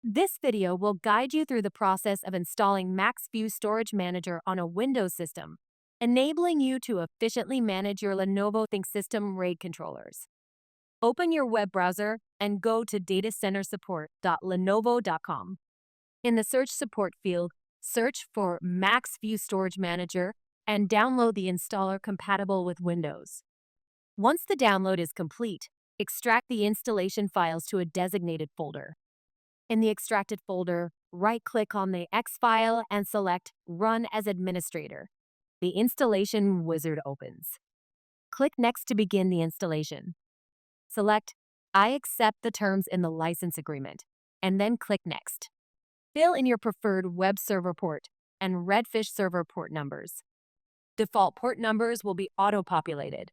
This video will guide you through the process of installing maxView Storage Manager on a Windows system, enabling you to efficiently manage your Lenovo ThinkSystem RAID controllers. Open your web browser and go to datacentersupport.lenovo.com. In the search support field, search for maxView Storage Manager and download the installer compatible with Windows. Once the download is complete, extract the installation files to a designated folder. In the extracted folder, right-click on the X file and select Run as Administrator. The installation wizard opens. Click Next to begin the installation. Select I accept the terms in the license agreement, and then click Next. Fill in your preferred web server port and Redfish server port numbers. Default port numbers will be auto-populated.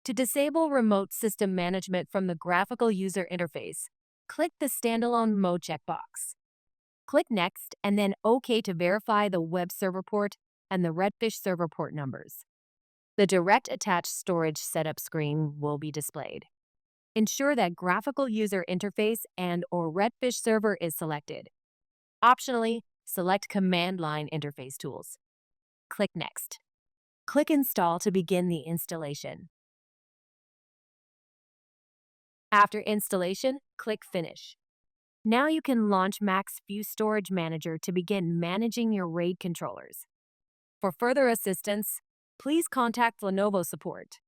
To disable remote system management from the graphical user interface, click the Standalone Mode checkbox. Click Next and then OK to verify the web server port and the Redfish server port numbers. The Direct Attached Storage Setup screen will be displayed. Ensure that Graphical User Interface and/or Redfish Server is selected. Optionally, select Command Line Interface Tools. Click Next. Click Install to begin the installation. After installation, click Finish. Now you can launch maxView Storage Manager to begin managing your RAID controllers. For further assistance, please contact Lenovo support.